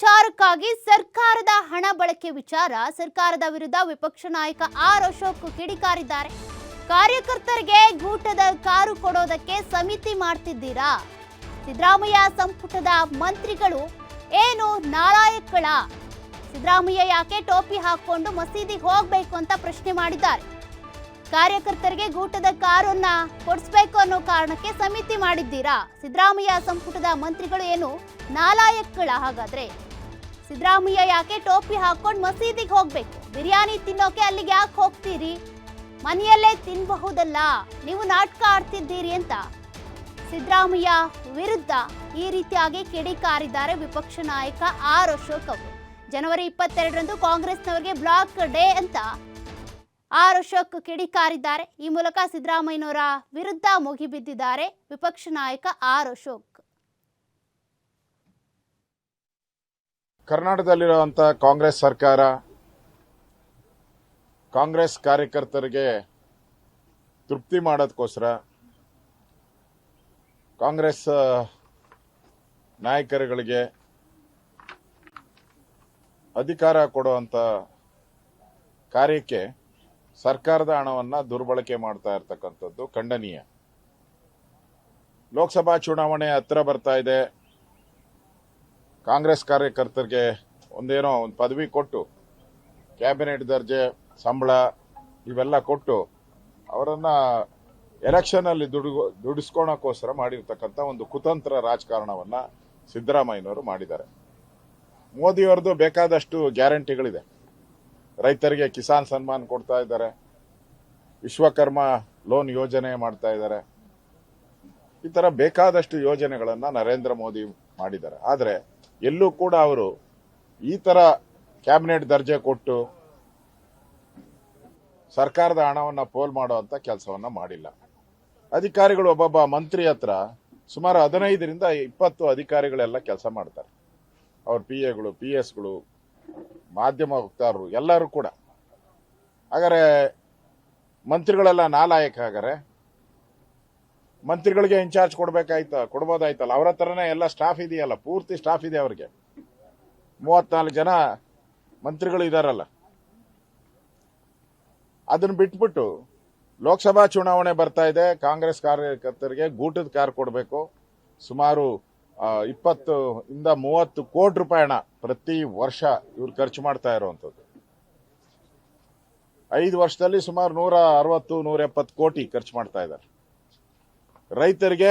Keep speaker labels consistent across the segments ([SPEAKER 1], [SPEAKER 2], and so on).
[SPEAKER 1] ವಿಚಾರಕ್ಕಾಗಿ ಸರ್ಕಾರದ ಹಣ ಬಳಕೆ ವಿಚಾರ ಸರ್ಕಾರದ ವಿರುದ್ಧ ವಿಪಕ್ಷ ನಾಯಕ ಆರ್ ಅಶೋಕ್ ಕಿಡಿಕಾರಿದ್ದಾರೆ. ಕಾರ್ಯಕರ್ತರಿಗೆ ಗೂಟದ ಕಾರು ಕೊಡೋದಕ್ಕೆ ಸಮಿತಿ ಮಾಡ್ತಿದ್ದೀರಾ? ಸಿದ್ದರಾಮಯ್ಯ ಸಂಪುಟದ ಮಂತ್ರಿಗಳು ಏನು ನಾಲಾಯಕ್ಗಳ? ಸಿದ್ದರಾಮಯ್ಯ ಯಾಕೆ ಟೋಪಿ ಹಾಕೊಂಡು ಮಸೀದಿಗೆ ಹೋಗಬೇಕು ಅಂತ ಪ್ರಶ್ನೆ ಮಾಡಿದ್ದಾರೆ. ಕಾರ್ಯಕರ್ತರಿಗೆ ಗೂಟದ ಕಾರನ್ನ ಕೊಡಿಸಬೇಕು ಅನ್ನೋ ಕಾರಣಕ್ಕೆ ಸಮಿತಿ ಮಾಡಿದ್ದೀರಾ? ಸಿದ್ದರಾಮಯ್ಯ ಸಂಪುಟದ ಮಂತ್ರಿಗಳು ಏನು ನಾಲಾಯಕ್ಗಳ? ಹಾಗಾದ್ರೆ ಸಿದ್ದರಾಮಯ್ಯ ಯಾಕೆ ಟೋಪಿ ಹಾಕೊಂಡು ಮಸೀದಿಗೆ ಹೋಗ್ಬೇಕು? ಬಿರಿಯಾನಿ ತಿನ್ನೋಕೆ ಅಲ್ಲಿಗೆ ಯಾಕೆ ಹೋಗ್ತೀರಿ? ಮನೆಯಲ್ಲೇ ತಿನ್ನಬಹುದಲ್ಲ, ನೀವು ನಾಟಕ ಆಡ್ತಿದ್ದೀರಿ ಅಂತ ಸಿದ್ದರಾಮಯ್ಯ ವಿರುದ್ಧ ಈ ರೀತಿಯಾಗಿ ಕಿಡಿಕಾರಿದ್ದಾರೆ ವಿಪಕ್ಷ ನಾಯಕ ಆರ್ ಅಶೋಕ್ ಅವರು. ಜನವರಿ 22ರಂದು ಕಾಂಗ್ರೆಸ್ನವರಿಗೆ ಬ್ಲಾಕ್ ಡೇ ಅಂತ ಆರ್ ಅಶೋಕ್ ಕಿಡಿಕಾರಿದ್ದಾರೆ. ಈ ಮೂಲಕ ಸಿದ್ದರಾಮಯ್ಯನವರ ವಿರುದ್ಧ ಮುಗಿಬಿದ್ದಿದ್ದಾರೆ ವಿಪಕ್ಷ ನಾಯಕ ಆರ್ ಅಶೋಕ್.
[SPEAKER 2] ಕರ್ನಾಟಕದಲ್ಲಿರುವಂಥ ಕಾಂಗ್ರೆಸ್ ಸರ್ಕಾರ ಕಾಂಗ್ರೆಸ್ ಕಾರ್ಯಕರ್ತರಿಗೆ ತೃಪ್ತಿ ಮಾಡೋದಕ್ಕೋಸ್ಕರ ಕಾಂಗ್ರೆಸ್ ನಾಯಕರುಗಳಿಗೆ ಅಧಿಕಾರ ಕೊಡುವಂಥ ಕಾರ್ಯಕ್ಕೆ ಸರ್ಕಾರದ ಹಣವನ್ನು ದುರ್ಬಳಕೆ ಮಾಡ್ತಾ ಇರ್ತಕ್ಕಂಥದ್ದು ಖಂಡನೀಯ. ಲೋಕಸಭಾ ಚುನಾವಣೆ ಹತ್ರ ಬರ್ತಾ ಇದೆ. ಕಾಂಗ್ರೆಸ್ ಕಾರ್ಯಕರ್ತರಿಗೆ ಒಂದು ಪದವಿ ಕೊಟ್ಟು ಕ್ಯಾಬಿನೆಟ್ ದರ್ಜೆ, ಸಂಬಳ ಇವೆಲ್ಲ ಕೊಟ್ಟು ಅವರನ್ನ ಎಲೆಕ್ಷನ್ ಅಲ್ಲಿ ದುಡಿಸ್ಕೊಳಕ್ಕೋಸ್ಕರ ಮಾಡಿರ್ತಕ್ಕಂಥ ಒಂದು ಕುತಂತ್ರ ರಾಜಕಾರಣವನ್ನ ಸಿದ್ದರಾಮಯ್ಯನವರು ಮಾಡಿದ್ದಾರೆ. ಮೋದಿಯವರದು ಬೇಕಾದಷ್ಟು ಗ್ಯಾರಂಟಿಗಳಿದೆ. ರೈತರಿಗೆ ಕಿಸಾನ್ ಸನ್ಮಾನ್ ಕೊಡ್ತಾ ಇದ್ದಾರೆ, ವಿಶ್ವಕರ್ಮ ಲೋನ್ ಯೋಜನೆ ಮಾಡ್ತಾ ಇದ್ದಾರೆ. ಈ ತರ ಬೇಕಾದಷ್ಟು ಯೋಜನೆಗಳನ್ನ ನರೇಂದ್ರ ಮೋದಿ ಮಾಡಿದ್ದಾರೆ. ಆದರೆ ಎಲ್ಲೂ ಕೂಡ ಅವರು ಈ ತರ ಕ್ಯಾಬಿನೆಟ್ ದರ್ಜೆ ಕೊಟ್ಟು ಸರ್ಕಾರದ ಹಣವನ್ನು ಪೋಲ್ ಮಾಡುವಂತ ಕೆಲಸವನ್ನ ಮಾಡಿಲ್ಲ. ಅಧಿಕಾರಿಗಳು ಒಬ್ಬೊಬ್ಬ ಮಂತ್ರಿ ಹತ್ರ ಸುಮಾರು 15ರಿಂದ 20 ಅಧಿಕಾರಿಗಳೆಲ್ಲ ಕೆಲಸ ಮಾಡ್ತಾರೆ. ಅವ್ರ PAಗಳು, PS ಗಳು, ಮಾಧ್ಯಮ ವಕ್ತಾರರು ಎಲ್ಲರೂ ಕೂಡ. ಹಾಗಾದ್ರೆ ಮಂತ್ರಿಗಳೆಲ್ಲ ನಾಲಾಯಕ. ಹಾಗಾರೆ ಮಂತ್ರಿಗಳಿಗೆ ಇನ್ಚಾರ್ಜ್ ಕೊಡ್ಬೋದಾಯ್ತಲ್ಲ. ಅವ್ರ ಹತ್ರನೇ ಎಲ್ಲ ಸ್ಟಾಫ್ ಇದೆಯಲ್ಲ, ಪೂರ್ತಿ ಸ್ಟಾಫ್ ಇದೆ ಅವ್ರಿಗೆ. 34 ಜನ ಮಂತ್ರಿಗಳು ಇದಾರಲ್ಲ. ಅದನ್ನ ಬಿಟ್ಬಿಟ್ಟು ಲೋಕಸಭಾ ಚುನಾವಣೆ ಬರ್ತಾ ಇದೆ, ಕಾಂಗ್ರೆಸ್ ಕಾರ್ಯಕರ್ತರಿಗೆ ಗೂಟದ ಕಾರ್ ಕೊಡಬೇಕು. ಸುಮಾರು 20ರಿಂದ 30 ಕೋಟಿ ರೂಪಾಯಿ ಹಣ ಪ್ರತಿ ವರ್ಷ ಇವ್ರು ಖರ್ಚು ಮಾಡ್ತಾ ಇರುವಂತದ್ದು. 5 ವರ್ಷದಲ್ಲಿ ಸುಮಾರು 160-170 ಕೋಟಿ ಖರ್ಚು ಮಾಡ್ತಾ ಇದ್ದಾರೆ. ರೈತರಿಗೆ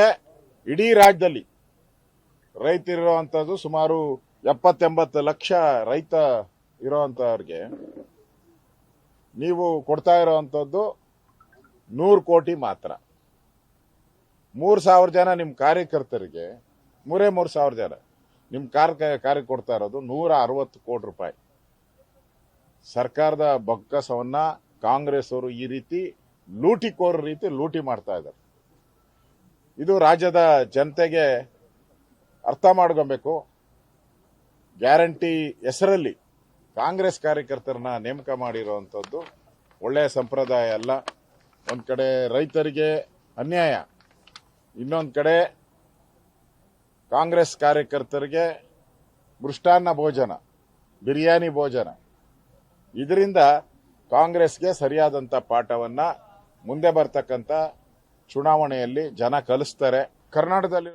[SPEAKER 2] ಇಡೀ ರಾಜ್ಯದಲ್ಲಿ ರೈತರಿರುವಂತದ್ದು ಸುಮಾರು 70-80 ಲಕ್ಷ ರೈತ ಇರುವಂತವ್ರಿಗೆ ನೀವು ಕೊಡ್ತಾ ಇರುವಂತದ್ದು 100 ಕೋಟಿ ಮಾತ್ರ. 3,000 ಜನ ನಿಮ್ ಕಾರ್ಯಕರ್ತರಿಗೆ, 3,000 ಜನ ನಿಮ್ ಕಾರ್ಯ ಕೊಡ್ತಾ ಇರೋದು 160 ಕೋಟಿ ರೂಪಾಯಿ. ಸರ್ಕಾರದ ಬೊಕ್ಕಸವನ್ನ ಕಾಂಗ್ರೆಸ್ ಅವರು ಈ ರೀತಿ ಲೂಟಿಕೋರ ರೀತಿ ಲೂಟಿ ಮಾಡ್ತಾ ಇದ್ದಾರೆ. ಇದು ರಾಜ್ಯದ ಜನತೆಗೆ ಅರ್ಥ ಮಾಡ್ಕೊಬೇಕು. ಗ್ಯಾರಂಟಿ ಹೆಸರಲ್ಲಿ ಕಾಂಗ್ರೆಸ್ ಕಾರ್ಯಕರ್ತರನ್ನ ನೇಮಕ ಮಾಡಿರುವಂತದ್ದು ಒಳ್ಳೆಯ ಸಂಪ್ರದಾಯ ಅಲ್ಲ. ಒಂದ್ ಕಡೆ ರೈತರಿಗೆ ಅನ್ಯಾಯ, ಇನ್ನೊಂದ್ ಕಡೆ ಕಾಂಗ್ರೆಸ್ ಕಾರ್ಯಕರ್ತರಿಗೆ ಮೃಷ್ಟಾನ್ನ ಭೋಜನ, ಬಿರಿಯಾನಿ ಭೋಜನ. ಇದರಿಂದ ಕಾಂಗ್ರೆಸ್ಗೆ ಸರಿಯಾದಂತ ಪಾಠವನ್ನ ಮುಂದೆ ಬರ್ತಕ್ಕಂಥ ಚುನಾವಣೆಯಲ್ಲಿ ಜನ ಕಲಿಸ್ತಾರೆ. ಕರ್ನಾಟಕದಲ್ಲಿ